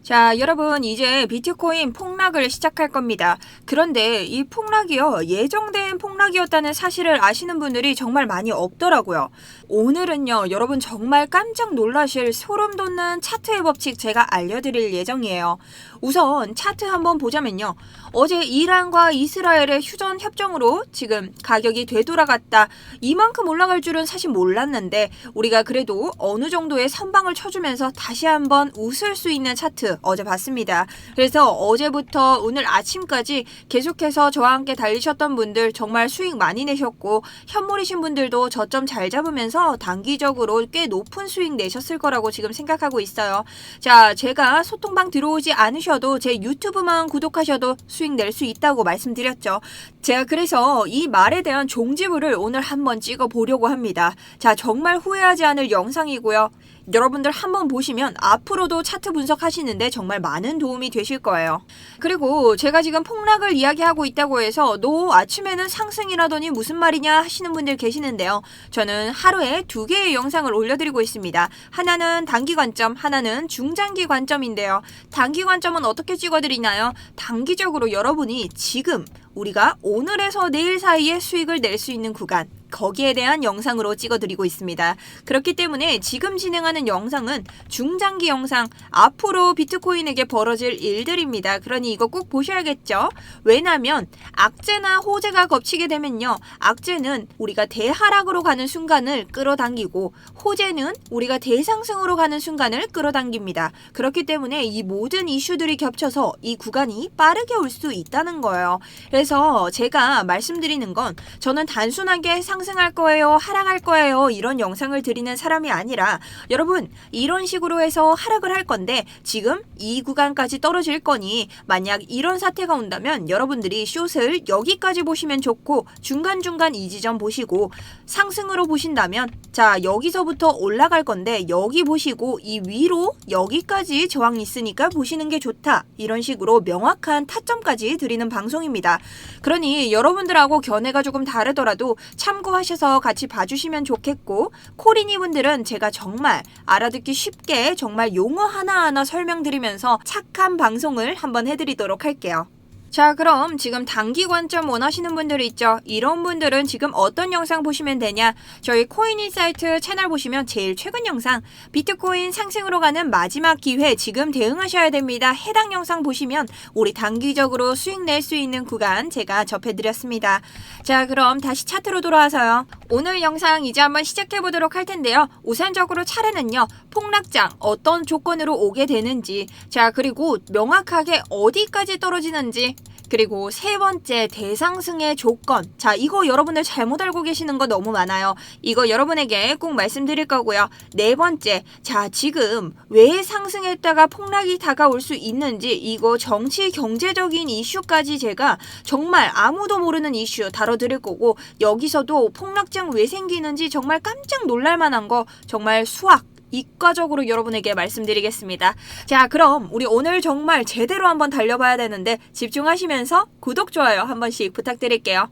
자, 여러분 이제 비트코인 폭락을 시작할 겁니다. 그런데 이 폭락이요, 예정된 폭락이었다는 사실을 아시는 분들이 정말 많이 없더라고요. 오늘은요, 여러분 정말 깜짝 놀라실 소름 돋는 차트의 법칙 제가 알려드릴 예정이에요. 우선 차트 한번 보자면요. 어제 이란과 이스라엘의 휴전 협정으로 지금 가격이 되돌아갔다. 이만큼 올라갈 줄은 사실 몰랐는데 우리가 그래도 어느 정도의 선방을 쳐주면서 다시 한번 웃을 수 있는 차트 어제 봤습니다. 그래서 어제부터 오늘 아침까지 계속해서 저와 함께 달리셨던 분들 정말 수익 많이 내셨고, 현물이신 분들도 저점 잘 잡으면서 단기적으로 꽤 높은 수익 내셨을 거라고 지금 생각하고 있어요. 자, 제가 소통방 들어오지 않으셔도 제 유튜브만 구독하셔도 수익 낼 수 있다고 말씀드렸죠. 제가 그래서 이 말에 대한 종지부를 오늘 한번 찍어 보려고 합니다. 자, 정말 후회하지 않을 영상이고요. 여러분들 한번 보시면 앞으로도 차트 분석하시는데 정말 많은 도움이 되실 거예요. 그리고 제가 지금 폭락을 이야기하고 있다고 해서 너 아침에는 상승이라더니 무슨 말이냐 하시는 분들 계시는데요. 저는 하루에 2개의 영상을 올려드리고 있습니다. 하나는 단기 관점, 하나는 중장기 관점인데요. 단기 관점은 어떻게 찍어드리나요? 단기적으로 여러분이 지금 우리가 오늘에서 내일 사이에 수익을 낼 수 있는 구간, 거기에 대한 영상으로 찍어드리고 있습니다. 그렇기 때문에 지금 진행하는 영상은 중장기 영상, 앞으로 비트코인에게 벌어질 일들입니다. 그러니 이거 꼭 보셔야겠죠? 왜냐하면 악재나 호재가 겹치게 되면요, 악재는 우리가 대하락으로 가는 순간을 끌어당기고 호재는 우리가 대상승으로 가는 순간을 끌어당깁니다. 그렇기 때문에 이 모든 이슈들이 겹쳐서 이 구간이 빠르게 올 수 있다는 거예요. 그래서 제가 말씀드리는 건 저는 단순하게 상승할 거예요, 하락할 거예요 이런 영상을 드리는 사람이 아니라, 여러분 이런 식으로 해서 하락을 할 건데 지금 이 구간까지 떨어질 거니 만약 이런 사태가 온다면 여러분들이 숏을 여기까지 보시면 좋고, 중간중간 이 지점 보시고, 상승으로 보신다면 자 여기서부터 올라갈 건데 여기 보시고 이 위로 여기까지 저항이 있으니까 보시는 게 좋다, 이런 식으로 명확한 타점까지 드리는 방송입니다. 그러니 여러분들하고 견해가 조금 다르더라도 참고하셔서 같이 봐주시면 좋겠고, 코리니 분들은 제가 정말 알아듣기 쉽게 정말 용어 하나하나 설명드리면서 착한 방송을 한번 해드리도록 할게요. 자, 그럼 지금 단기 관점 원하시는 분들이 있죠. 이런 분들은 지금 어떤 영상 보시면 되냐, 저희 코인인사이트 채널 보시면 제일 최근 영상, 비트코인 상승으로 가는 마지막 기회 지금 대응하셔야 됩니다. 해당 영상 보시면 우리 단기적으로 수익 낼 수 있는 구간 제가 접해드렸습니다. 자, 그럼 다시 차트로 돌아와서요, 오늘 영상 이제 한번 시작해보도록 할 텐데요. 우선적으로 차례는요, 폭락장 어떤 조건으로 오게 되는지, 자 그리고 명확하게 어디까지 떨어지는지, 그리고 세 번째 대상승의 조건. 자, 이거 여러분들 잘못 알고 계시는 거 너무 많아요. 이거 여러분에게 꼭 말씀드릴 거고요. 네 번째, 자 지금 왜 상승했다가 폭락이 다가올 수 있는지, 이거 정치 경제적인 이슈까지 제가 정말 아무도 모르는 이슈 다뤄드릴 거고, 여기서도 폭락장 왜 생기는지 정말 깜짝 놀랄 만한 거 정말 수학 이과적으로 여러분에게 말씀드리겠습니다. 자, 그럼 우리 오늘 정말 제대로 한번 달려봐야 되는데 집중하시면서 구독, 좋아요 한 번씩 부탁드릴게요.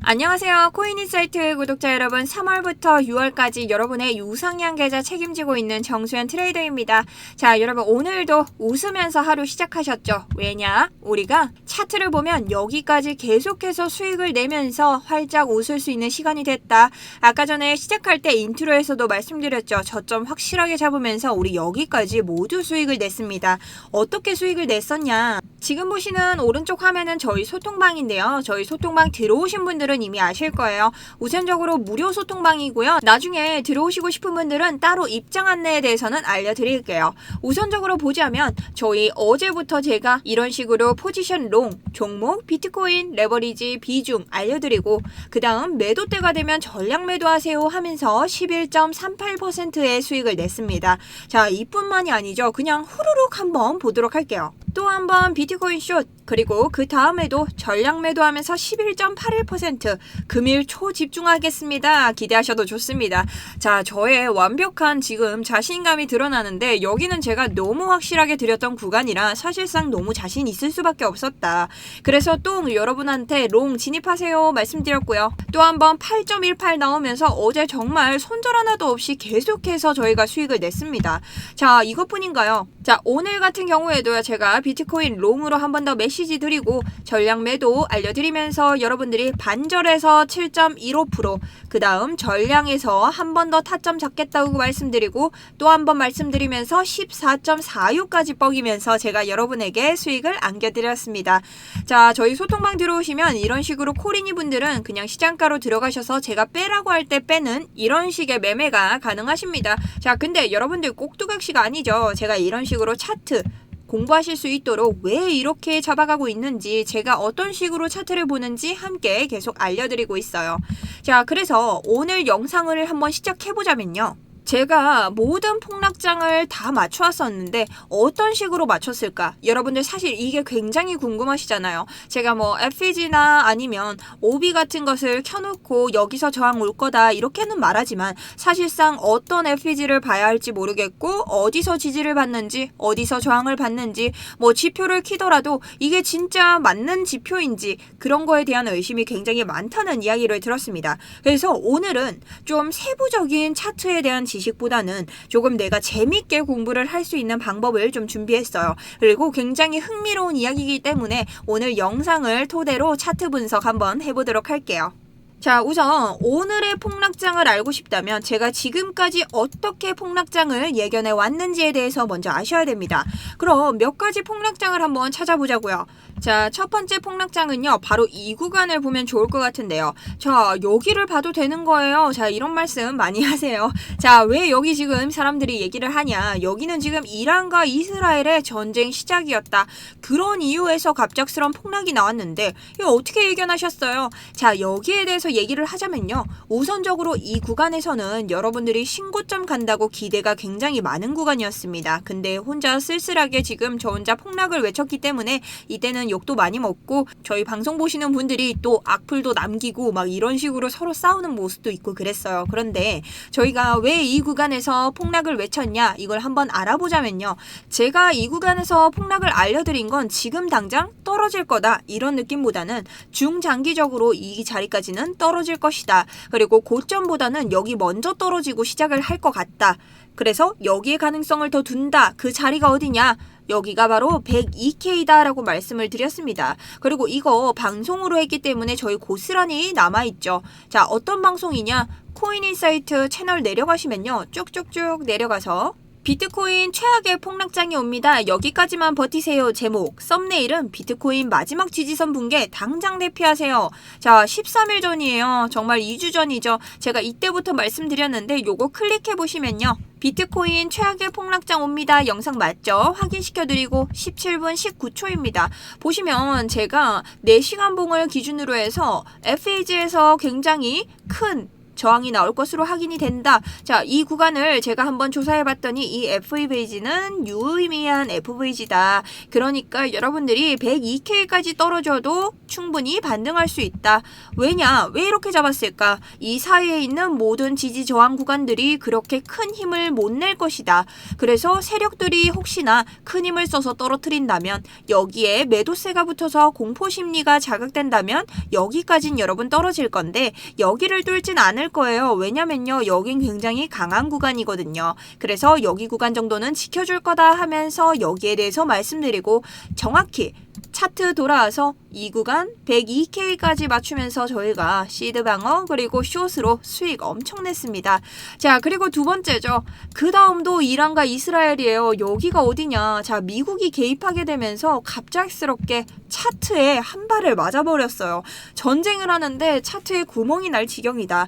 안녕하세요. 코인인사이트 구독자 여러분, 3월부터 6월까지 여러분의 우상향 계좌 책임지고 있는 정수현 트레이더입니다. 자, 여러분 오늘도 웃으면서 하루 시작하셨죠? 왜냐? 우리가 차트를 보면 여기까지 계속해서 수익을 내면서 활짝 웃을 수 있는 시간이 됐다. 아까 전에 시작할 때 인트로에서도 말씀드렸죠. 저점 확실하게 잡으면서 우리 여기까지 모두 수익을 냈습니다. 어떻게 수익을 냈었냐? 지금 보시는 오른쪽 화면은 저희 소통방인데요. 저희 소통방 들어오신 분들은 이미 아실 거예요. 우선적으로 무료 소통방이고요. 나중에 들어오시고 싶은 분들은 따로 입장 안내에 대해서는 알려드릴게요. 우선적으로 보자면 저희 어제부터 제가 이런 식으로 포지션 롱, 종목, 비트코인, 레버리지, 비중 알려드리고, 그 다음 매도대가 되면 전량 매도하세요 하면서 11.38%의 수익을 냈습니다. 자, 이뿐만이 아니죠. 그냥 후루룩 한번 보도록 할게요. 또 한번 비트코인 숏 그리고 그 다음에도 전량 매도하면서 11.81%, 금일 초집중하겠습니다. 기대하셔도 좋습니다. 자, 저의 완벽한 지금 자신감이 드러나는데 여기는 제가 너무 확실하게 드렸던 구간이라 사실상 너무 자신 있을 수밖에 없었다. 그래서 또 여러분한테 롱 진입하세요 말씀드렸고요. 또 한번 8.18 나오면서 어제 정말 손절 하나도 없이 계속해서 저희가 수익을 냈습니다. 자, 이것뿐인가요? 자, 오늘 같은 경우에도 제가 비트코인 롱으로 한 번 더 메시지 드리고 전량 매도 알려드리면서 여러분들이 반절에서 7.15%, 그 다음 전량에서 한 번 더 타점 잡겠다고 말씀드리고 또 한 번 말씀드리면서 14.46까지 뻐기면서 제가 여러분에게 수익을 안겨드렸습니다. 자, 저희 소통방 들어오시면 이런 식으로 코리니 분들은 그냥 시장가로 들어가셔서 제가 빼라고 할 때 빼는 이런 식의 매매가 가능하십니다. 자, 근데 여러분들 꼭두각시가 아니죠. 제가 이런 식으로 차트 공부하실 수 있도록 왜 이렇게 잡아가고 있는지, 제가 어떤 식으로 차트를 보는지 함께 계속 알려드리고 있어요. 자, 그래서 오늘 영상을 한번 시작해보자면요. 제가 모든 폭락장을 다 맞춰왔었는데 어떤 식으로 맞췄을까? 여러분들 사실 이게 굉장히 궁금하시잖아요. 제가 뭐 FEG나 아니면 OB 같은 것을 켜놓고 여기서 저항 올 거다 이렇게는 말하지만 사실상 어떤 FEG를 봐야 할지 모르겠고 어디서 지지를 받는지 어디서 저항을 받는지 뭐 지표를 키더라도 이게 진짜 맞는 지표인지 그런 거에 대한 의심이 굉장히 많다는 이야기를 들었습니다. 그래서 오늘은 좀 세부적인 차트에 대한 지식보다는 조금 내가 재밌게 공부를 할 수 있는 방법을 좀 준비했어요. 그리고 굉장히 흥미로운 이야기이기 때문에 오늘 영상을 토대로 차트 분석 한번 해보도록 할게요. 자, 우선 오늘의 폭락장을 알고 싶다면 제가 지금까지 어떻게 폭락장을 예견해 왔는지에 대해서 먼저 아셔야 됩니다. 그럼 몇 가지 폭락장을 한번 찾아보자고요. 자, 첫 번째 폭락장은요, 바로 이 구간을 보면 좋을 것 같은데요. 자, 여기를 봐도 되는 거예요. 자, 이런 말씀 많이 하세요. 자, 왜 여기 지금 사람들이 얘기를 하냐. 여기는 지금 이란과 이스라엘의 전쟁 시작이었다. 그런 이유에서 갑작스러운 폭락이 나왔는데 이거 어떻게 예견하셨어요? 자, 여기에 대해서 얘기를 하자면요. 우선적으로 이 구간에서는 여러분들이 신고점 간다고 기대가 굉장히 많은 구간이었습니다. 근데 혼자 쓸쓸하게 지금 저 혼자 폭락을 외쳤기 때문에 이때는 욕도 많이 먹고 저희 방송 보시는 분들이 또 악플도 남기고 막 이런 식으로 서로 싸우는 모습도 있고 그랬어요. 그런데 저희가 왜 이 구간에서 폭락을 외쳤냐 이걸 한번 알아보자면요. 제가 이 구간에서 폭락을 알려드린 건 지금 당장 떨어질 거다 이런 느낌보다는 중장기적으로 이 자리까지는 떨어질 것이다. 그리고 고점보다는 여기 먼저 떨어지고 시작을 할 것 같다. 그래서 여기에 가능성을 더 둔다. 그 자리가 어디냐? 여기가 바로 102K다 라고 말씀을 드렸습니다. 그리고 이거 방송으로 했기 때문에 저희 고스란히 남아있죠. 자, 어떤 방송이냐? 코인인사이트 채널 내려가시면요. 쭉쭉쭉 내려가서 비트코인 최악의 폭락장이 옵니다. 여기까지만 버티세요. 제목, 썸네일은 비트코인 마지막 지지선 붕괴 당장 대피하세요. 자, 13일 전이에요. 정말 2주 전이죠. 제가 이때부터 말씀드렸는데 요거 클릭해보시면요. 비트코인 최악의 폭락장 옵니다. 영상 맞죠? 확인시켜드리고 17분 19초입니다. 보시면 제가 4시간 봉을 기준으로 해서 FEG에서 굉장히 큰 저항이 나올 것으로 확인이 된다. 자, 이 구간을 제가 한번 조사해봤더니 이 FEG는 유의미한 FVG다. 그러니까 여러분들이 102K까지 떨어져도 충분히 반등할 수 있다. 왜냐? 왜 이렇게 잡았을까? 이 사이에 있는 모든 지지 저항 구간들이 그렇게 큰 힘을 못 낼 것이다. 그래서 세력들이 혹시나 큰 힘을 써서 떨어뜨린다면 여기에 매도세가 붙어서 공포심리가 자극된다면 여기까진 여러분 떨어질 건데 여기를 뚫진 않을 거예요. 왜냐면요. 여긴 굉장히 강한 구간이거든요. 그래서 여기 구간 정도는 지켜줄 거다 하면서 여기에 대해서 말씀드리고 정확히 차트 돌아와서 이 구간 102K까지 맞추면서 저희가 시드 방어 그리고 숏으로 수익 엄청 냈습니다. 자, 그리고 두 번째죠. 그 다음도 이란과 이스라엘이에요. 여기가 어디냐. 자, 미국이 개입하게 되면서 갑작스럽게 차트에 한 발을 맞아버렸어요. 전쟁을 하는데 차트에 구멍이 날 지경이다.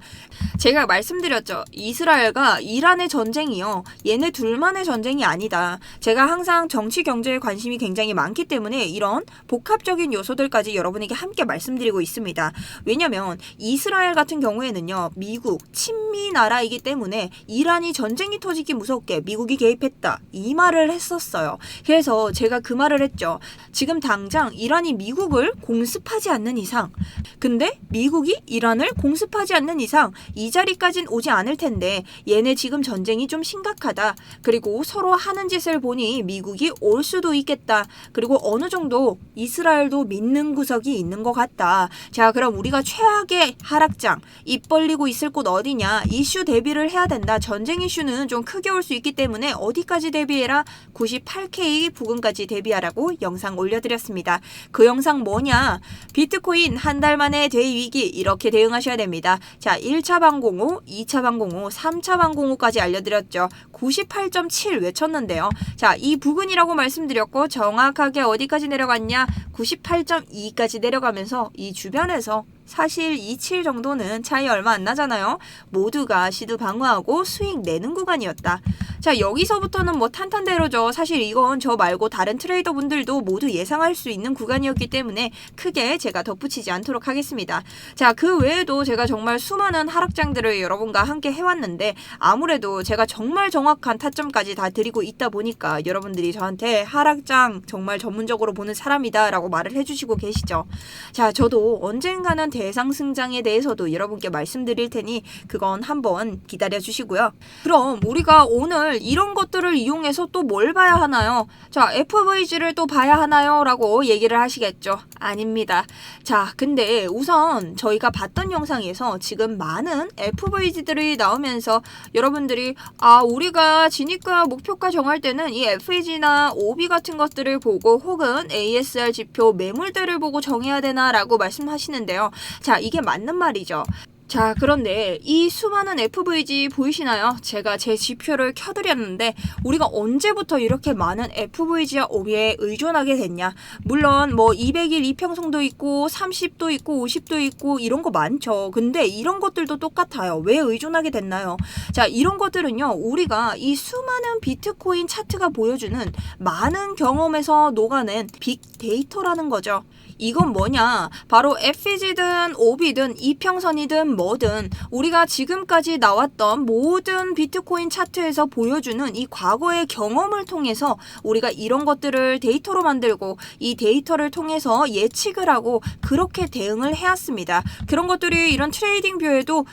제가 말씀드렸죠. 이스라엘과 이란의 전쟁이요. 얘네 둘만의 전쟁이 아니다. 제가 항상 정치 경제에 관심이 굉장히 많기 때문에 이런 복합적인 요소들까지 여러분에게 함께 말씀드리고 있습니다. 왜냐면 이스라엘 같은 경우에는요, 미국 친미 나라이기 때문에 이란이 전쟁이 터지기 무섭게 미국이 개입했다, 이 말을 했었어요. 그래서 제가 그 말을 했죠. 지금 당장 이란이 미국을 공습하지 않는 이상, 근데 미국이 이란을 공습하지 않는 이상 이 자리까진 오지 않을 텐데 얘네 지금 전쟁이 좀 심각하다. 그리고 서로 하는 짓을 보니 미국이 올 수도 있겠다. 그리고 어느 정도 이스라엘도 믿는 구석이 있는 것 같다. 자, 그럼 우리가 최악의 하락장, 입 벌리고 있을 곳 어디냐? 이슈 대비를 해야 된다. 전쟁 이슈는 좀 크게 올 수 있기 때문에 어디까지 대비해라? 98K 부근까지 대비하라고 영상 올려드렸습니다. 그 영상 뭐냐? 비트코인 한 달 만에 대위기, 이렇게 대응하셔야 됩니다. 자, 1차 방공호, 2차 방공호, 3차 방공호까지 알려드렸죠. 98.7 외쳤는데요. 자, 이 부근이라고 말씀드렸고 정확하게 어디까지 내려갔냐? 98.2까지 내려가면서 이 주변에서 사실 27 정도는 차이 얼마 안 나잖아요. 모두가 시드 방어하고 수익 내는 구간이었다. 자, 여기서부터는 뭐 탄탄대로죠. 사실 이건 저 말고 다른 트레이더 분들도 모두 예상할 수 있는 구간이었기 때문에 크게 제가 덧붙이지 않도록 하겠습니다. 자, 그 외에도 제가 정말 수많은 하락장들을 여러분과 함께 해왔는데 아무래도 제가 정말 정확한 타점까지 다 드리고 있다 보니까 여러분들이 저한테 하락장 정말 전문적으로 보는 사람이다 라고 말을 해주시고 계시죠. 자, 저도 언젠가는 대상승장에 대해서도 여러분께 말씀드릴 테니 그건 한번 기다려 주시고요. 그럼 우리가 오늘 이런 것들을 이용해서 또 뭘 봐야 하나요? 자, FVG를 또 봐야 하나요? 라고 얘기를 하시겠죠. 아닙니다. 자, 근데 우선 저희가 봤던 영상에서 지금 많은 FVG들이 나오면서 여러분들이 우리가 진입가 목표가 정할 때는 이 FVG나 OB 같은 것들을 보고 혹은 ASR 지표 매물대를 보고 정해야 되나 라고 말씀하시는데요. 자, 이게 맞는 말이죠. 자, 그런데 이 수많은 FVG 보이시나요? 제가 제 지표를 켜드렸는데 우리가 언제부터 이렇게 많은 FVG와 OB에 의존하게 됐냐? 물론 뭐 200일 이평선도 있고 30도 있고 50도 있고 이런 거 많죠. 근데 이런 것들도 똑같아요. 왜 의존하게 됐나요? 자, 이런 것들은요, 우리가 이 수많은 비트코인 차트가 보여주는 많은 경험에서 녹아낸 빅데이터라는 거죠. 이건 뭐냐? 바로 FVG든 OB든 이평선이든 뭐든 우리가 지금까지 나왔던 모든 비트코인 차트에서 보여주는 이 과거의 경험을 통해서 우리가 이런 것들을 데이터로 만들고 이 데이터를 통해서 예측을 하고 그렇게 대응을 해왔습니다. 그런 것들이 이런 트레이딩 뷰에도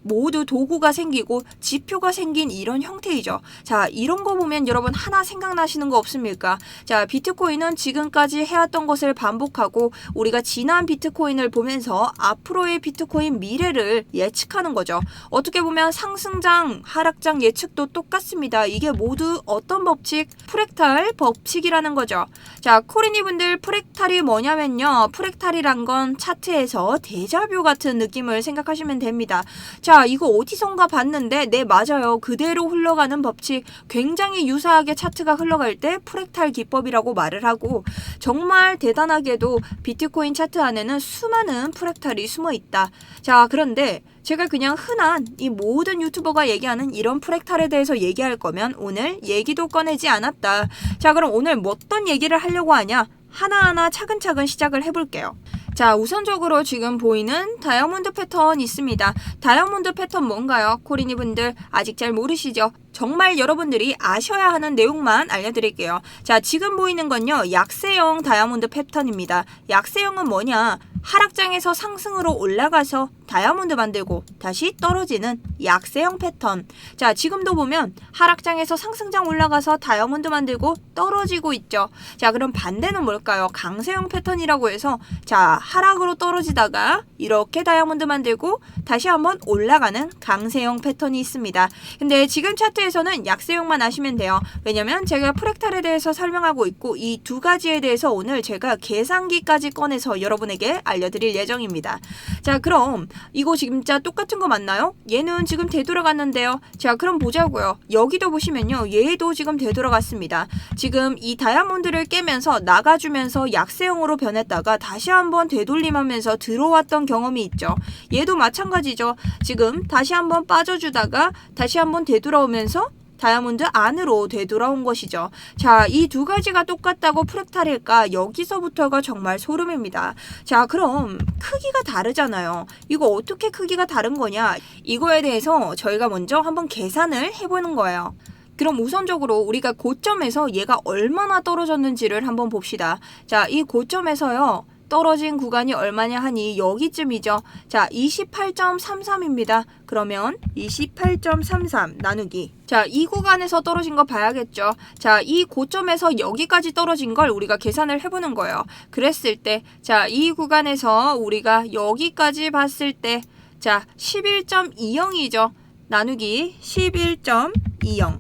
모두 도구가 생기고 지표가 생긴 이런 형태이죠. 자, 이런 거 보면 여러분 하나 생각나시는 거 없습니까? 자, 비트코인은 지금까지 해왔던 것을 반복하고 우리가 지난 비트코인을 보면서 앞으로의 비트코인 미래를 예측하는 거죠. 어떻게 보면 상승장, 하락장 예측도 똑같습니다. 이게 모두 어떤 법칙? 프랙탈 법칙이라는 거죠. 자, 코리니 분들, 프랙탈이 뭐냐면요. 프랙탈이란 건 차트에서 데자뷰 같은 느낌을 생각하시면 됩니다. 자, 이거 어디선가 봤는데 네, 맞아요. 그대로 흘러가는 법칙, 굉장히 유사하게 차트가 흘러갈 때 프랙탈 기법이라고 말을 하고, 정말 대단하게도 비트코인 차트 안에는 수많은 프랙탈이 숨어 있다. 자, 그런데 제가 그냥 흔한 이 모든 유튜버가 얘기하는 이런 프랙탈에 대해서 얘기할 거면 오늘 얘기도 꺼내지 않았다. 자, 그럼 오늘 어떤 얘기를 하려고 하냐? 하나하나 차근차근 시작을 해볼게요. 자, 우선적으로 지금 보이는 다이아몬드 패턴 있습니다. 다이아몬드 패턴 뭔가요? 코리니 분들 아직 잘 모르시죠? 정말 여러분들이 아셔야 하는 내용만 알려드릴게요. 자, 지금 보이는 건요, 약세형 다이아몬드 패턴입니다. 약세형은 뭐냐? 하락장에서 상승으로 올라가서 다이아몬드 만들고 다시 떨어지는 약세형 패턴. 자, 지금도 보면 하락장에서 상승장 올라가서 다이아몬드 만들고 떨어지고 있죠. 자, 그럼 반대는 뭘까요? 강세형 패턴이라고 해서 자, 하락으로 떨어지다가 이렇게 다이아몬드 만들고 다시 한번 올라가는 강세형 패턴이 있습니다. 근데 지금 차트에서는 약세형만 아시면 돼요. 왜냐면 제가 프랙탈에 대해서 설명하고 있고 이 두 가지에 대해서 오늘 제가 계산기까지 꺼내서 여러분에게 알려드릴 예정입니다. 자, 그럼 이거 진짜 똑같은 거 맞나요? 얘는 지금 되돌아갔는데요. 자, 그럼 보자고요. 여기도 보시면요, 얘도 지금 되돌아갔습니다. 지금 이 다이아몬드를 깨면서 나가주면서 약세형으로 변했다가 다시 한번 되돌림하면서 들어왔던 경험이 있죠. 얘도 마찬가지죠. 지금 다시 한번 빠져주다가 다시 한번 되돌아오면서 다이아몬드 안으로 되돌아온 것이죠. 자, 이 두 가지가 똑같다고 프랙탈일까? 여기서부터가 정말 소름입니다. 자, 그럼 크기가 다르잖아요. 이거 어떻게 크기가 다른 거냐? 이거에 대해서 저희가 먼저 한번 계산을 해보는 거예요. 그럼 우선적으로 우리가 고점에서 얘가 얼마나 떨어졌는지를 한번 봅시다. 자, 이 고점에서요. 떨어진 구간이 얼마냐 하니 여기쯤이죠. 자, 28.33입니다. 그러면 28.33 나누기. 자, 이 구간에서 떨어진 거 봐야겠죠. 자, 이 고점에서 여기까지 떨어진 걸 우리가 계산을 해보는 거예요. 그랬을 때, 자, 이 구간에서 우리가 여기까지 봤을 때, 자, 11.20이죠. 나누기 11.20.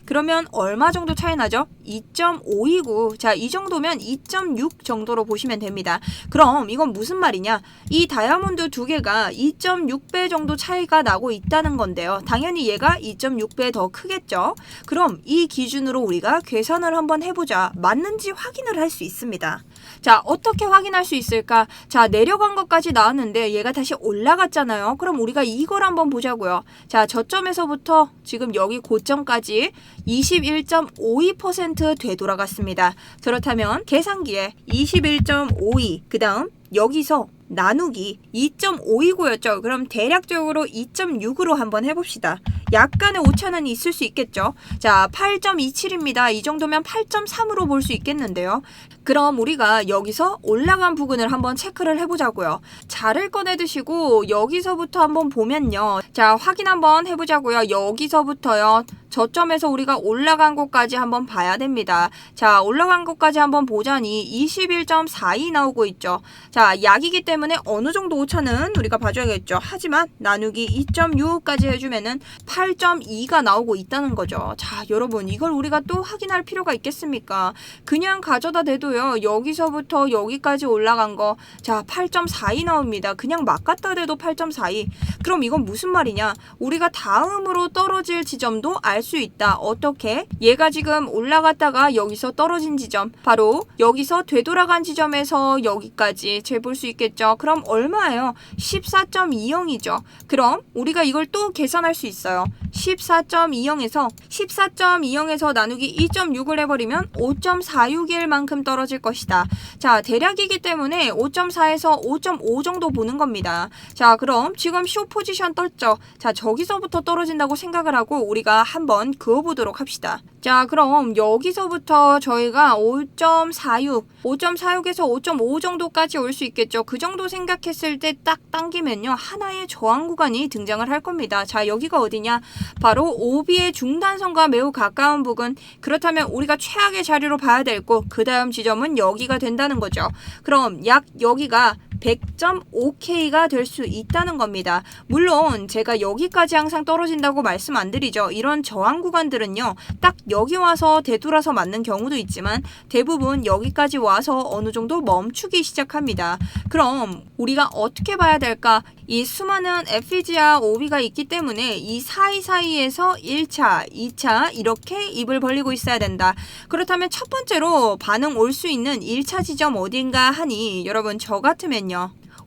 그러면 얼마 정도 차이 나죠? 2.5이고 자, 이 정도면 2.6 정도로 보시면 됩니다. 그럼 이건 무슨 말이냐? 이 다이아몬드 두 개가 2.6배 정도 차이가 나고 있다는 건데요. 당연히 얘가 2.6배 더 크겠죠? 그럼 이 기준으로 우리가 계산을 한번 해보자. 맞는지 확인을 할 수 있습니다. 자, 어떻게 확인할 수 있을까? 자, 내려간 것까지 나왔는데 얘가 다시 올라갔잖아요. 그럼 우리가 이걸 한번 보자고요. 자, 저점에서부터 지금 여기 고점까지 21.52% 되돌아갔습니다. 그렇다면 계산기에 21.52 그 다음 여기서 나누기 2.5이고였죠. 그럼 대략적으로 2.6으로 한번 해봅시다. 약간의 오차는 있을 수 있겠죠. 자, 8.27입니다. 이 정도면 8.3으로 볼 수 있겠는데요. 그럼 우리가 여기서 올라간 부분을 한번 체크를 해보자고요. 자를 꺼내 드시고 여기서부터 한번 보면요. 자, 확인 한번 해보자고요. 여기서부터요. 저점에서 우리가 올라간 곳까지 한번 봐야 됩니다. 자, 올라간 곳까지 한번 보자니 21.42 나오고 있죠. 자, 약이기 때문에 어느 정도 오차는 우리가 봐줘야겠죠. 하지만 나누기 2.6까지 해주면은 8.2가 나오고 있다는 거죠. 자, 여러분 이걸 우리가 또 확인할 필요가 있겠습니까? 그냥 가져다 대도요. 여기서부터 여기까지 올라간 거 자, 8.42 나옵니다. 그냥 막 갖다 대도 8.42. 그럼 이건 무슨 말이냐? 우리가 다음으로 떨어질 지점도 알 수 있다. 어떻게? 얘가 지금 올라갔다가 여기서 떨어진 지점, 바로 여기서 되돌아간 지점에서 여기까지 재볼 수 있겠죠. 그럼 얼마예요? 14.20이죠. 그럼 우리가 이걸 또 계산할 수 있어요. 14.20에서 나누기 2.6을 해버리면 5.46일 만큼 떨어질 것이다. 자, 대략이기 때문에 5.4에서 5.5 정도 보는 겁니다. 자, 그럼 지금 쇼 포지션 떴죠. 자, 저기서부터 떨어진다고 생각을 하고 우리가 한번 그어보도록 합시다. 자, 그럼 여기서부터 저희가 5.46에서 5.5 정도까지 올 수 있겠죠. 그 정도 생각했을 때 딱 당기면요. 하나의 저항 구간이 등장을 할 겁니다. 자, 여기가 어디냐? 바로 OB의 중단선과 매우 가까운 부분. 그렇다면 우리가 최악의 자리로 봐야 될 곳, 그 다음 지점은 여기가 된다는 거죠. 그럼 약 여기가 100.5K가 될 수 있다는 겁니다. 물론 제가 여기까지 항상 떨어진다고 말씀 안 드리죠. 이런 저항 구간들은요. 딱 여기 와서 되돌아서 맞는 경우도 있지만 대부분 여기까지 와서 어느 정도 멈추기 시작합니다. 그럼 우리가 어떻게 봐야 될까? 이 수많은 FEG와 OB가 있기 때문에 이 사이사이에서 1차, 2차 이렇게 입을 벌리고 있어야 된다. 그렇다면 첫 번째로 반응 올 수 있는 1차 지점 어딘가 하니 여러분 저 같으면요.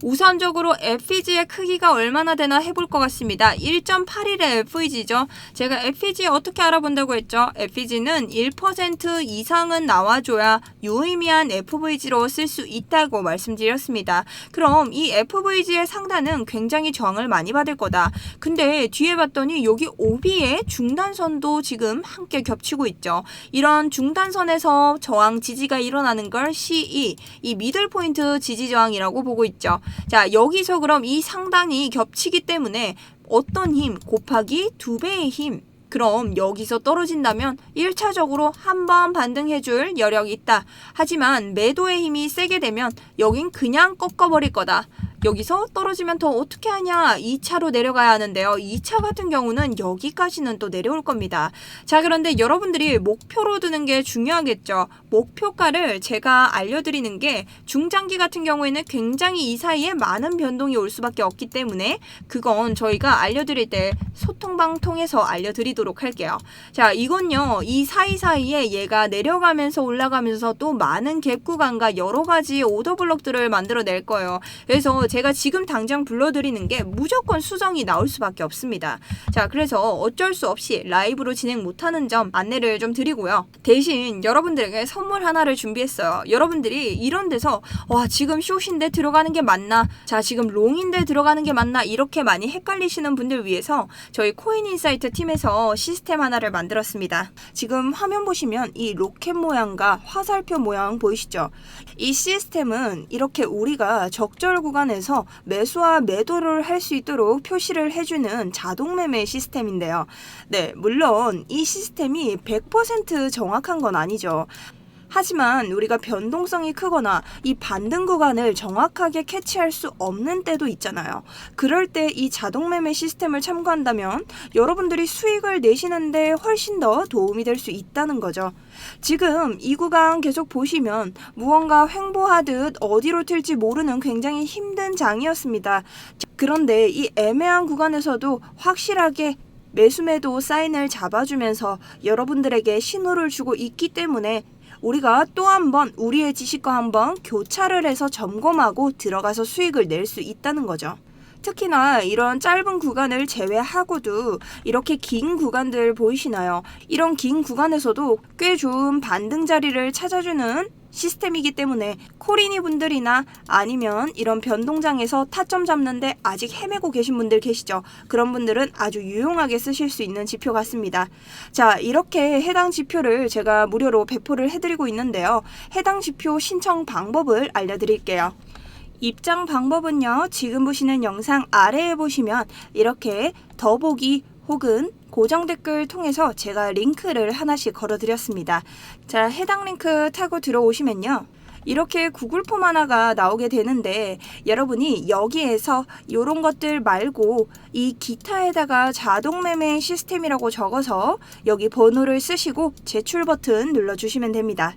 우선적으로 FEG의 크기가 얼마나 되나 해볼 것 같습니다. 1.81의 FEG죠. 제가 FEG 어떻게 알아본다고 했죠? FEG는 1% 이상은 나와줘야 유의미한 FVG로 쓸 수 있다고 말씀드렸습니다. 그럼 이 FVG의 상단은 굉장히 저항을 많이 받을 거다. 근데 뒤에 봤더니 여기 OB의 중단선도 지금 함께 겹치고 있죠. 이런 중단선에서 저항 지지가 일어나는 걸 CE, 이 미들 포인트 지지 저항이라고 보고 있죠. 자, 여기서 그럼 이 상단이 겹치기 때문에 어떤 힘 곱하기 2배의 힘, 그럼 여기서 떨어진다면 1차적으로 한번 반등해줄 여력이 있다. 하지만 매도의 힘이 세게 되면 여긴 그냥 꺾어버릴 거다. 여기서 떨어지면 더 어떻게 하냐? 2차로 내려가야 하는데요. 2차 같은 경우는 여기까지는 또 내려올 겁니다. 자, 그런데 여러분들이 목표로 두는 게 중요하겠죠. 목표가를 제가 알려드리는 게 중장기 같은 경우에는 굉장히 이 사이에 많은 변동이 올 수밖에 없기 때문에 그건 저희가 알려드릴 때 소통방 통해서 알려드리도록 할게요. 자, 이건요. 이 사이사이에 얘가 내려가면서 올라가면서 또 많은 갭 구간과 여러 가지 오더블록들을 만들어낼 거예요. 그래서 제가 지금 당장 불러드리는 게 무조건 수정이 나올 수밖에 없습니다. 자, 그래서 어쩔 수 없이 라이브로 진행 못하는 점 안내를 좀 드리고요. 대신 여러분들에게 선물 하나를 준비했어요. 여러분들이 이런 데서 와, 지금 숏인데 들어가는 게 맞나? 자, 지금 롱인데 들어가는 게 맞나? 이렇게 많이 헷갈리시는 분들 위해서 저희 코인인사이트 팀에서 시스템 하나를 만들었습니다. 지금 화면 보시면 이 로켓 모양과 화살표 모양 보이시죠? 이 시스템은 이렇게 우리가 적절 구간에서 매수와 매도를 할 수 있도록 표시를 해주는 자동 매매 시스템인데요. 네, 물론 이 시스템이 100% 정확한 건 아니죠. 하지만 우리가 변동성이 크거나 이 반등 구간을 정확하게 캐치할 수 없는 때도 있잖아요. 그럴 때 이 자동 매매 시스템을 참고한다면 여러분들이 수익을 내시는데 훨씬 더 도움이 될 수 있다는 거죠. 지금 이 구간 계속 보시면 무언가 횡보하듯 어디로 튈지 모르는 굉장히 힘든 장이었습니다. 그런데 이 애매한 구간에서도 확실하게 매수매도 사인을 잡아주면서 여러분들에게 신호를 주고 있기 때문에 우리가 또 한 번 우리의 지식과 한번 교차를 해서 점검하고 들어가서 수익을 낼 수 있다는 거죠. 특히나 이런 짧은 구간을 제외하고도 이렇게 긴 구간들 보이시나요? 이런 긴 구간에서도 꽤 좋은 반등 자리를 찾아주는 시스템이기 때문에 코리니 분들이나 아니면 이런 변동장에서 타점 잡는데 아직 헤매고 계신 분들 계시죠? 그런 분들은 아주 유용하게 쓰실 수 있는 지표 같습니다. 자, 이렇게 해당 지표를 제가 무료로 배포를 해드리고 있는데요. 해당 지표 신청 방법을 알려드릴게요. 입장 방법은요, 지금 보시는 영상 아래에 보시면 이렇게 더보기 혹은 고정 댓글 통해서 제가 링크를 하나씩 걸어드렸습니다. 자, 해당 링크 타고 들어오시면요, 이렇게 구글 폼 하나가 나오게 되는데 여러분이 여기에서 이런 것들 말고 이 기타에다가 자동 매매 시스템이라고 적어서 여기 번호를 쓰시고 제출 버튼 눌러주시면 됩니다.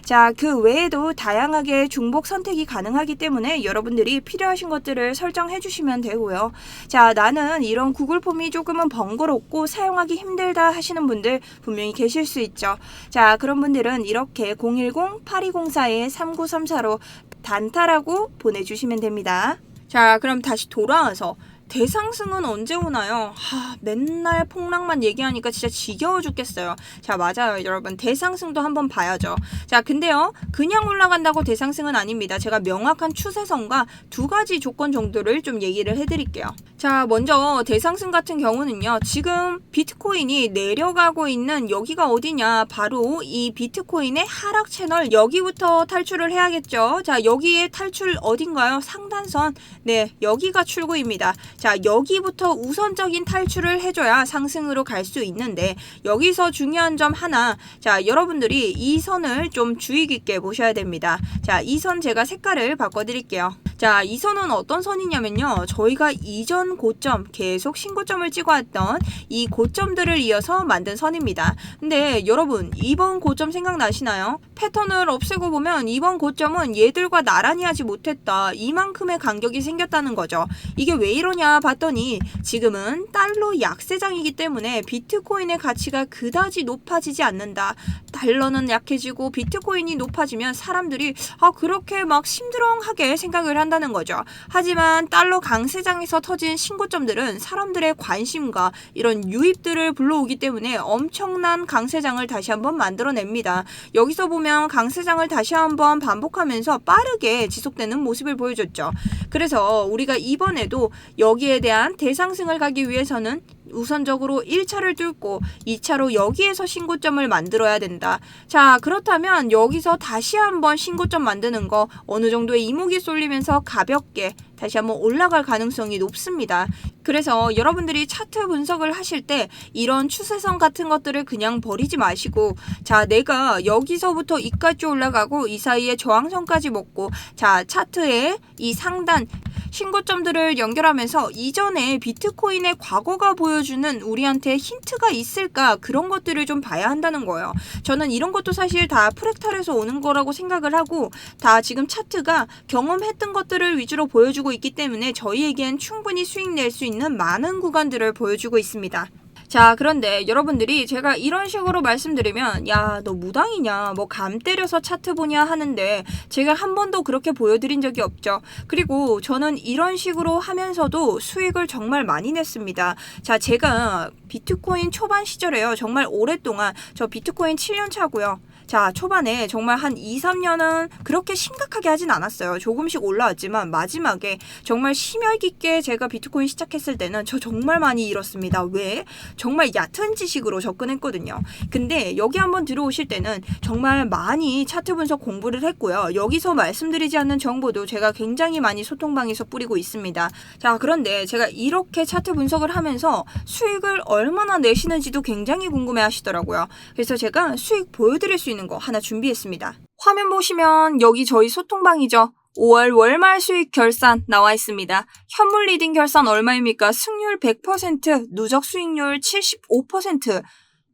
자, 그 외에도 다양하게 중복 선택이 가능하기 때문에 여러분들이 필요하신 것들을 설정해 주시면 되고요. 자, 나는 이런 구글 폼이 조금은 번거롭고 사용하기 힘들다 하시는 분들 분명히 계실 수 있죠. 자, 그런 분들은 이렇게 010-8204-3934로 단타라고 보내주시면 됩니다. 자, 그럼 다시 돌아와서 대상승은 언제 오나요? 맨날 폭락만 얘기하니까 진짜 지겨워 죽겠어요. 자, 맞아요, 여러분. 대상승도 한번 봐야죠. 자, 근데요, 그냥 올라간다고 대상승은 아닙니다. 제가 명확한 추세선과 두 가지 조건 정도를 좀 얘기를 해드릴게요. 자, 먼저 대상승 같은 경우는요, 지금 비트코인이 내려가고 있는 여기가 어디냐, 바로 이 비트코인의 하락 채널, 여기부터 탈출을 해야겠죠. 자, 여기에 탈출 어딘가요? 상단선. 네, 여기가 출구입니다. 자, 여기부터 우선적인 탈출을 해줘야 상승으로 갈 수 있는데 여기서 중요한 점 하나, 자, 여러분들이 이 선을 좀 주의 깊게 보셔야 됩니다. 자, 이 선 제가 색깔을 바꿔드릴게요. 자, 이 선은 어떤 선이냐면요, 저희가 이전 고점, 계속 신고점을 찍어왔던 이 고점들을 이어서 만든 선입니다. 근데 여러분, 이번 고점 생각나시나요? 패턴을 없애고 보면 이번 고점은 얘들과 나란히 하지 못했다, 이만큼의 간격이 생겼다는 거죠. 이게 왜 이러냐 봤더니 지금은 달러 약세장이기 때문에 비트코인의 가치가 그다지 높아지지 않는다. 달러는 약해지고 비트코인이 높아지면 사람들이 그렇게 막 심드렁하게 생각을 한다는 거죠. 하지만 달러 강세장에서 터진 신고점들은 사람들의 관심과 이런 유입들을 불러오기 때문에 엄청난 강세장을 다시 한번 만들어냅니다. 여기서 보면 강세장을 다시 한번 반복하면서 빠르게 지속되는 모습을 보여줬죠. 그래서 우리가 이번에도 여기에 대한 대상승을 가기 위해서는 우선적으로 1차를 뚫고 2차로 여기에서 신고점을 만들어야 된다. 자, 그렇다면 여기서 다시 한번 신고점 만드는 거 어느 정도의 이목이 쏠리면서 가볍게 다시 한번 올라갈 가능성이 높습니다. 그래서 여러분들이 차트 분석을 하실 때 이런 추세선 같은 것들을 그냥 버리지 마시고, 자, 내가 여기서부터 이까지 올라가고 이 사이에 저항선까지 먹고, 자, 차트의 이 상단 신고점들을 연결하면서 이전에 비트코인의 과거가 보여주는 우리한테 힌트가 있을까, 그런 것들을 좀 봐야 한다는 거예요. 저는 이런 것도 사실 다 프랙탈에서 오는 거라고 생각을 하고, 다 지금 차트가 경험했던 것들을 위주로 보여주고 있기 때문에 저희에겐 충분히 수익 낼 수 있는 많은 구간들을 보여주고 있습니다. 자, 그런데 여러분들이 제가 이런 식으로 말씀드리면 야, 너 무당이냐? 뭐 감 때려서 차트 보냐 하는데 제가 한 번도 그렇게 보여드린 적이 없죠. 그리고 저는 이런 식으로 하면서도 수익을 정말 많이 냈습니다. 자, 제가 비트코인 초반 시절에요. 정말 오랫동안 저 비트코인 7년 차고요. 자, 초반에 정말 한 2, 3년은 그렇게 심각하게 하진 않았어요. 조금씩 올라왔지만 마지막에 정말 심혈 깊게 제가 비트코인 시작했을 때는 저 정말 많이 잃었습니다. 왜? 정말 얕은 지식으로 접근했거든요. 근데 여기 한번 들어오실 때는 정말 많이 차트 분석 공부를 했고요. 여기서 말씀드리지 않는 정보도 제가 굉장히 많이 소통방에서 뿌리고 있습니다. 자, 그런데 제가 이렇게 차트 분석을 하면서 수익을 얼마나 내시는지도 굉장히 궁금해 하시더라고요. 그래서 제가 수익 보여드릴 수 있는 거 하나 준비했습니다. 화면 보시면 여기 저희 소통방이죠. 5월 월말 수익 결산 나와 있습니다. 현물 리딩 결산 얼마입니까? 승률 100%, 누적 수익률 75%.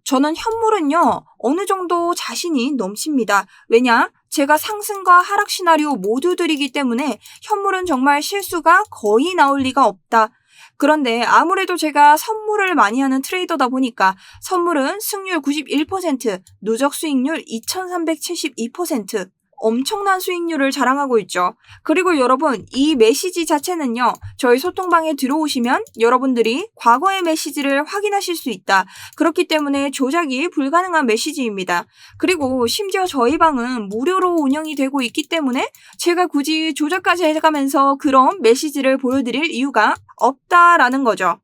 저는 현물은요, 어느 정도 자신이 넘칩니다. 왜냐? 제가 상승과 하락 시나리오 모두 드리기 때문에 현물은 정말 실수가 거의 나올 리가 없다. 그런데 아무래도 제가 선물을 많이 하는 트레이더다 보니까 선물은 승률 91%, 누적 수익률 2372%, 엄청난 수익률을 자랑하고 있죠. 그리고 여러분, 이 메시지 자체는요, 저희 소통방에 들어오시면 여러분들이 과거의 메시지를 확인하실 수 있다. 그렇기 때문에 조작이 불가능한 메시지입니다. 그리고 심지어 저희 방은 무료로 운영이 되고 있기 때문에 제가 굳이 조작까지 해가면서 그런 메시지를 보여드릴 이유가 없다라는 거죠.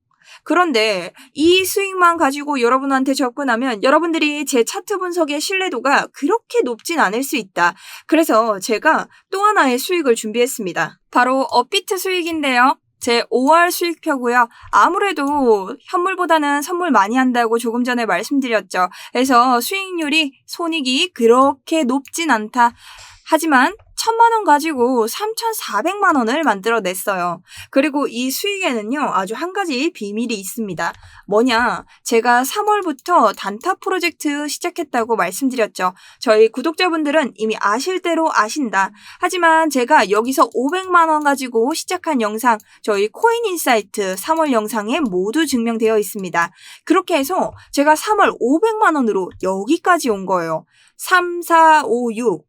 그런데 이 수익만 가지고 여러분한테 접근하면 여러분들이 제 차트 분석의 신뢰도가 그렇게 높진 않을 수 있다. 그래서 제가 또 하나의 수익을 준비했습니다. 바로 업비트 수익인데요. 제 5월 수익표고요. 아무래도 현물보다는 선물 많이 한다고 조금 전에 말씀드렸죠. 그래서 수익률이 손익이 그렇게 높진 않다. 하지만 1,000만 원 가지고 3,400만 원을 만들어냈어요. 그리고 이 수익에는요, 아주 한 가지 비밀이 있습니다. 뭐냐? 제가 3월부터 단타 프로젝트 시작했다고 말씀드렸죠. 저희 구독자분들은 이미 아실 대로 아신다. 하지만 제가 여기서 500만 원 가지고 시작한 영상, 저희 코인인사이트 3월 영상에 모두 증명되어 있습니다. 그렇게 해서 제가 3월 500만 원으로 여기까지 온 거예요. 3, 4, 5, 6.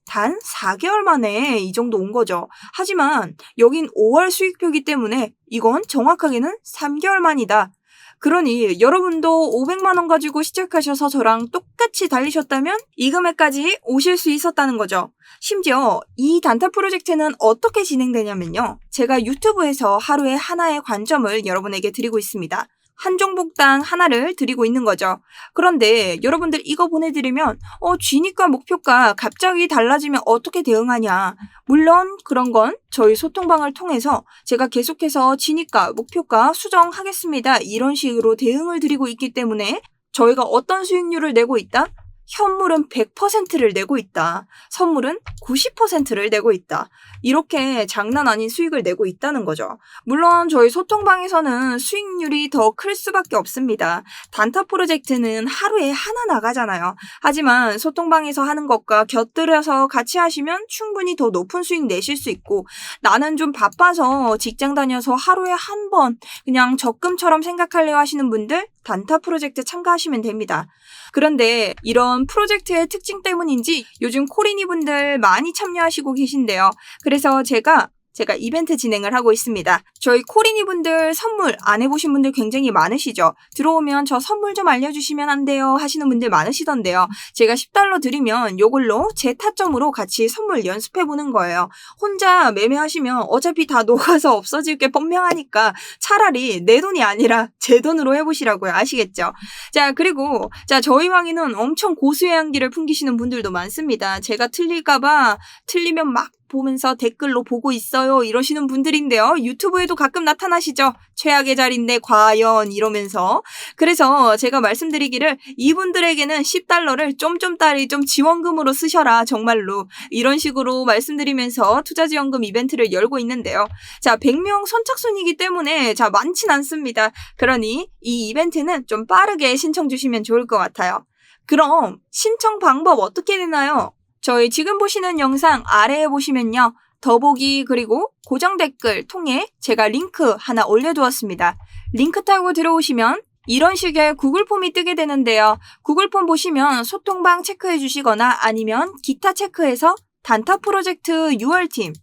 단 4개월 만에 이 정도 온 거죠. 하지만 여긴 5월 수익표이기 때문에 이건 정확하게는 3개월 만이다. 그러니 여러분도 500만 원 가지고 시작하셔서 저랑 똑같이 달리셨다면 이 금액까지 오실 수 있었다는 거죠. 심지어 이 단타 프로젝트는 어떻게 진행되냐면요. 제가 유튜브에서 하루에 하나의 관점을 여러분에게 드리고 있습니다. 한 종목당 하나를 드리고 있는 거죠. 그런데 여러분들 이거 보내드리면 쥐니까 목표가 갑자기 달라지면 어떻게 대응하냐. 물론 그런 건 저희 소통방을 통해서 제가 계속해서 쥐니까 목표가 수정하겠습니다. 이런 식으로 대응을 드리고 있기 때문에 저희가 어떤 수익률을 내고 있다? 현물은 100%를 내고 있다. 선물은 90%를 내고 있다. 이렇게 장난 아닌 수익을 내고 있다는 거죠. 물론 저희 소통방에서는 수익률이 더 클 수밖에 없습니다. 단타 프로젝트는 하루에 하나 나가잖아요. 하지만 소통방에서 하는 것과 곁들여서 같이 하시면 충분히 더 높은 수익 내실 수 있고, 나는 좀 바빠서 직장 다녀서 하루에 한 번 그냥 적금처럼 생각하려고 하시는 분들 단타 프로젝트 참가하시면 됩니다. 그런데 이런 프로젝트의 특징 때문인지 요즘 코리니 분들 많이 참여하시고 계신데요. 그래서 제가 이벤트 진행을 하고 있습니다. 저희 코리니 분들 선물 안 해보신 분들 굉장히 많으시죠? 들어오면 저 선물 좀 알려주시면 안 돼요 하시는 분들 많으시던데요. 제가 $10 드리면 요걸로 제 타점으로 같이 선물 연습해보는 거예요. 혼자 매매하시면 어차피 다 녹아서 없어질 게 분명하니까 차라리 내 돈이 아니라 제 돈으로 해보시라고요. 아시겠죠? 자, 그리고 저희 방에는 엄청 고수의 향기를 풍기시는 분들도 많습니다. 제가 틀릴까봐 틀리면 막 보면서 댓글로 보고 있어요 이러시는 분들인데요. 유튜브에도 가끔 나타나시죠. 최악의 자리인데 과연 이러면서. 그래서 제가 말씀드리기를 이분들에게는 $10를 쫌쫌따리 좀 지원금으로 쓰셔라 정말로 이런 식으로 말씀드리면서 투자지원금 이벤트를 열고 있는데요. 자, 100명 선착순이기 때문에 많진 않습니다. 그러니 이 이벤트는 좀 빠르게 신청 주시면 좋을 것 같아요. 그럼 신청 방법 어떻게 되나요? 저희 지금 보시는 영상 아래에 보시면요. 더보기 그리고 고정 댓글 통해 제가 링크 하나 올려두었습니다. 링크 타고 들어오시면 이런 식의 구글 폼이 뜨게 되는데요. 구글 폼 보시면 소통방 체크해 주시거나 아니면 기타 체크해서 단타 프로젝트 6월팀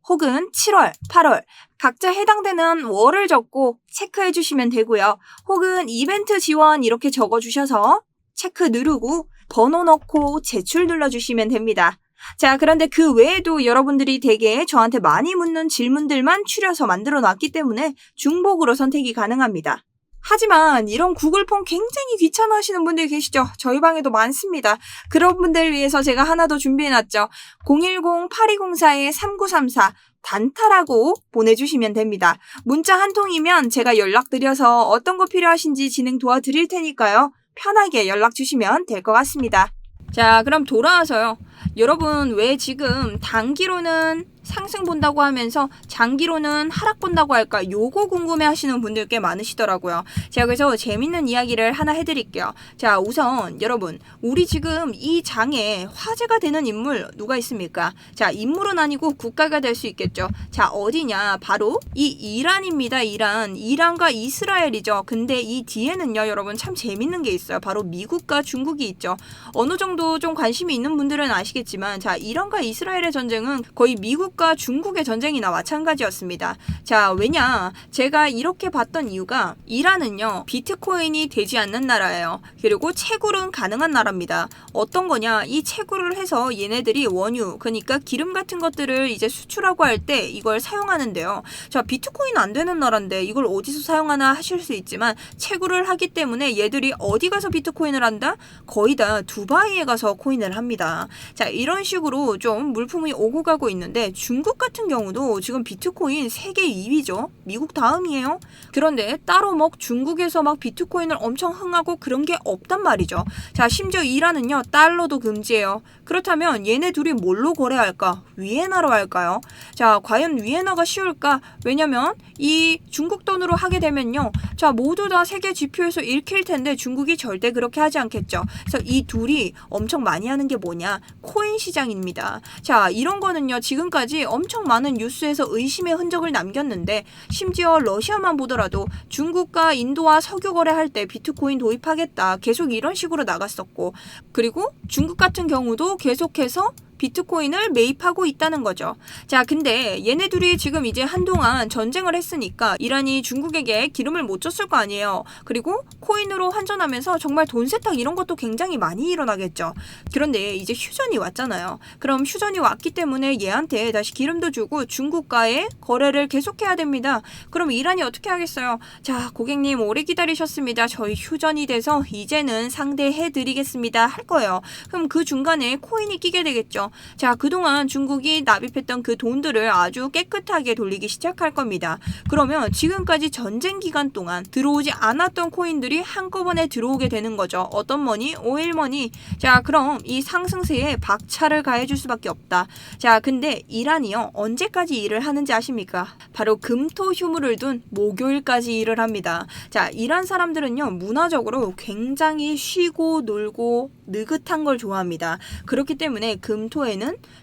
혹은 7월, 8월 각자 해당되는 월을 적고 체크해 주시면 되고요. 혹은 이벤트 지원 이렇게 적어 주셔서 체크 누르고 번호 넣고 제출 눌러주시면 됩니다. 자, 그런데 그 외에도 여러분들이 되게 저한테 많이 묻는 질문들만 추려서 만들어 놨기 때문에 중복으로 선택이 가능합니다. 하지만 이런 구글 폼 굉장히 귀찮아하시는 분들 계시죠? 저희 방에도 많습니다. 그런 분들 위해서 제가 하나 더 준비해놨죠. 010-8204-3934 단타라고 보내주시면 됩니다. 문자 한 통이면 제가 연락드려서 어떤 거 필요하신지 진행 도와드릴 테니까요. 편하게 연락 주시면 될 것 같습니다. 자, 그럼 돌아와서요. 여러분 왜 지금 단기로는 상승 본다고 하면서 장기로는 하락 본다고 할까? 요거 궁금해 하시는 분들 꽤 많으시더라고요. 제가 그래서 재밌는 이야기를 하나 해드릴게요. 자, 우선 여러분 우리 지금 이 장에 화제가 되는 인물 누가 있습니까? 자, 인물은 아니고 국가가 될 수 있겠죠. 자, 어디냐? 바로 이 이란입니다. 이란과 이스라엘이죠. 근데 이 뒤에는요 여러분 참 재밌는 게 있어요. 바로 미국과 중국이 있죠. 어느 정도 좀 관심이 있는 분들은 아시겠지만 자, 이란과 이스라엘의 전쟁은 거의 미국과 중국의 전쟁이나 마찬가지였습니다. 자, 왜냐? 제가 이렇게 봤던 이유가 이란은요 비트코인이 되지 않는 나라예요. 그리고 채굴은 가능한 나라입니다. 어떤 거냐? 이 채굴을 해서 얘네들이 원유, 그러니까 기름 같은 것들을 이제 수출하고 할 때 이걸 사용하는데요. 자, 비트코인 안 되는 나라인데 이걸 어디서 사용하나 하실 수 있지만 채굴을 하기 때문에 얘들이 어디 가서 비트코인을 한다? 거의 다 두바이에 가서 코인을 합니다. 자, 이런 식으로 좀 물품이 오고 가고 있는데 중국 같은 경우도 지금 비트코인 세계 2위죠. 미국 다음이에요. 그런데 따로 중국에서 비트코인을 엄청 흥하고 그런 게 없단 말이죠. 자, 심지어 이란은요 달러도 금지해요. 그렇다면 얘네 둘이 뭘로 거래할까? 위에나로 할까요? 자, 과연 위에나가 쉬울까? 왜냐면 이 중국 돈으로 하게 되면요. 자, 모두 다 세계 지표에서 읽힐 텐데 중국이 절대 그렇게 하지 않겠죠. 그래서 이 둘이 엄청 많이 하는 게 뭐냐? 코인 시장입니다. 자, 이런 거는요. 지금까지 엄청 많은 뉴스에서 의심의 흔적을 남겼는데 심지어 러시아만 보더라도 중국과 인도와 석유 거래할 때 비트코인 도입하겠다. 계속 이런 식으로 나갔었고 그리고 중국 같은 경우도 계속해서 비트코인을 매입하고 있다는 거죠. 자, 근데 얘네들이 지금 이제 한동안 전쟁을 했으니까 이란이 중국에게 기름을 못 줬을 거 아니에요. 그리고 코인으로 환전하면서 정말 돈 세탁 이런 것도 굉장히 많이 일어나겠죠. 그런데 이제 휴전이 왔잖아요. 그럼 휴전이 왔기 때문에 얘한테 다시 기름도 주고 중국과의 거래를 계속해야 됩니다. 그럼 이란이 어떻게 하겠어요? 자, 고객님 오래 기다리셨습니다. 저희 휴전이 돼서 이제는 상대해드리겠습니다. 할 거예요. 그럼 그 중간에 코인이 끼게 되겠죠. 자, 그동안 중국이 납입했던 그 돈들을 아주 깨끗하게 돌리기 시작할 겁니다. 그러면 지금까지 전쟁 기간 동안 들어오지 않았던 코인들이 한꺼번에 들어오게 되는 거죠. 어떤 머니? 오일머니. 자, 그럼 이 상승세에 박차를 가해줄 수밖에 없다. 자, 근데 이란이요 언제까지 일을 하는지 아십니까? 바로 금토 휴무를 둔 목요일까지 일을 합니다. 자, 이란 사람들은요 문화적으로 굉장히 쉬고 놀고 느긋한 걸 좋아합니다. 그렇기 때문에 금토에는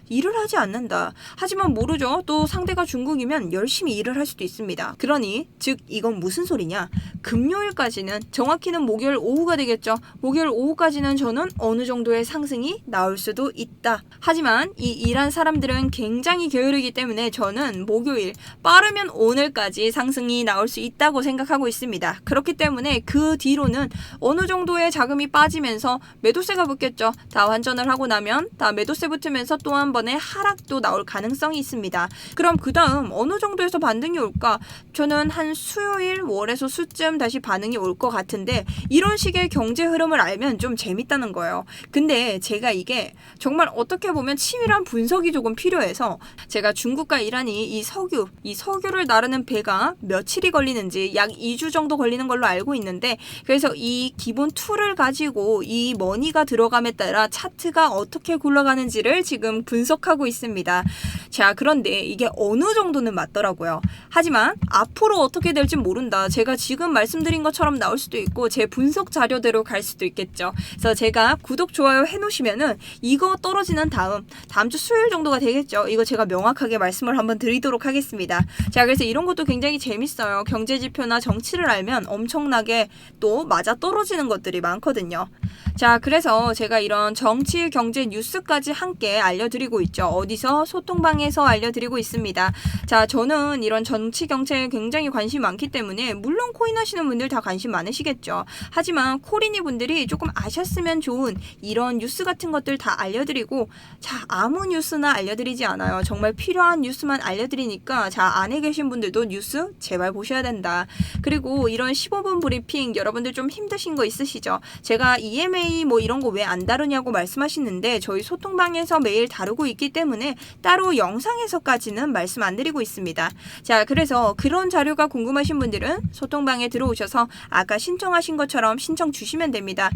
일을 하지 않는다. 하지만 모르죠. 또 상대가 중국이면 열심히 일을 할 수도 있습니다. 그러니 즉 이건 무슨 소리냐? 금요일까지는 정확히는 목요일 오후가 되겠죠. 목요일 오후까지는 저는 어느 정도의 상승이 나올 수도 있다. 하지만 이 이란 사람들은 굉장히 게으르기 때문에 저는 목요일 빠르면 오늘까지 상승이 나올 수 있다고 생각하고 있습니다. 그렇기 때문에 그 뒤로는 어느 정도의 자금이 빠지면서 매도세가 붙겠죠. 다 환전을 하고 나면 다 매도세 붙으면서 또 한 번의 하락도 나올 가능성이 있습니다. 그럼 그 다음 어느 정도에서 반등이 올까? 저는 한 수요일 월에서 수쯤 다시 반응이 올 것 같은데 이런 식의 경제 흐름을 알면 좀 재밌다는 거예요. 근데 제가 이게 정말 어떻게 보면 치밀한 분석이 조금 필요해서 제가 중국과 이란이 이 석유를 나르는 배가 며칠이 걸리는지 약 2주 정도 걸리는 걸로 알고 있는데 그래서 이 기본 툴을 가지고 이 머니가 들어감에 따라 차트가 어떻게 굴러가는지를 거를 지금 분석하고 있습니다. 자, 그런데 이게 어느 정도는 맞더라고요. 하지만 앞으로 어떻게 될지 모른다. 제가 지금 말씀드린 것처럼 나올 수도 있고 제 분석 자료대로 갈 수도 있겠죠. 그래서 제가 구독, 좋아요 해놓으시면은 이거 떨어지는 다음 주 수요일 정도가 되겠죠. 이거 제가 명확하게 말씀을 한번 드리도록 하겠습니다. 자, 그래서 이런 것도 굉장히 재밌어요. 경제지표나 정치를 알면 엄청나게 또 맞아 떨어지는 것들이 많거든요. 자, 그래서 제가 이런 정치, 경제 뉴스까지 함께 알려드리고 있죠. 어디서? 소통방에서 알려드리고 있습니다. 자, 저는 이런 정치, 경제에 굉장히 관심이 많기 때문에 물론 코인 하시는 분들 다 관심 많으시겠죠. 하지만 코린이 분들이 조금 아셨으면 좋은 이런 뉴스 같은 것들 다 알려드리고, 자, 아무 뉴스나 알려드리지 않아요. 정말 필요한 뉴스만 알려드리니까, 자, 안에 계신 분들도 뉴스 제발 보셔야 된다. 그리고 이런 15분 브리핑 여러분들 좀 힘드신 거 있으시죠? 제가 EMA 뭐 이런 거 왜 안 다루냐고 말씀하시는데 저희 소통방에서 매일 다루고 있기 때문에 따로 영상에서까지는 말씀 안 드리고 있습니다. 자, 그래서 그런 자료가 궁금하신 분들은 소통방에 들어오셔서 아까 신청하신 것처럼 신청 주시면 됩니다.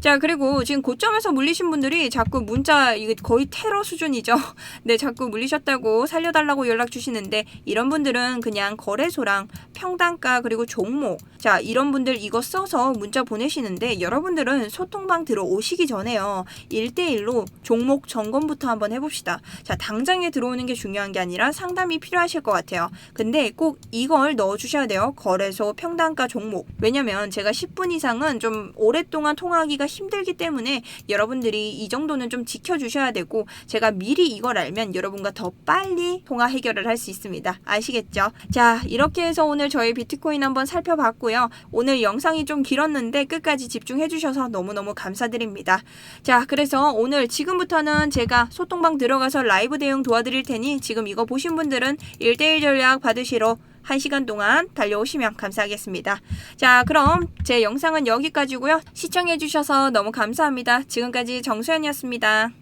자, 그리고 지금 고점에서 물리신 분들이 자꾸 문자, 이게 거의 테러 수준이죠. 네, 자꾸 물리셨다고 살려달라고 연락 주시는데 이런 분들은 그냥 거래소랑 평단가 그리고 종목, 자, 이런 분들 이거 써서 문자 보내시는데 여러분들은 소통방 들어오시기 전에요. 1대1로 종목 점검부터 한번 해봅시다. 자, 당장에 들어오는 게 중요한 게 아니라 상담이 필요하실 것 같아요. 근데 꼭 이걸 넣어주셔야 돼요. 거래소, 평단가, 종목. 왜냐면 제가 10분 이상은 좀 오랫동안 통화하기가 힘들기 때문에 여러분들이 이 정도는 좀 지켜주셔야 되고, 제가 미리 이걸 알면 여러분과 더 빨리 통화 해결을 할 수 있습니다. 아시겠죠? 자, 이렇게 해서 오늘 저희 비트코인 한번 살펴봤고요. 오늘 영상이 좀 길었는데 끝까지 집중해 주셔서 너무너무 감사드립니다. 자, 그래서 오늘 지금부터는 제가 소통방 들어가서 라이브 대응 도와드릴 테니 지금 이거 보신 분들은 1대1 전략 받으시러 1시간 동안 달려오시면 감사하겠습니다. 자, 그럼 제 영상은 여기까지고요. 시청해주셔서 너무 감사합니다. 지금까지 정수연이었습니다.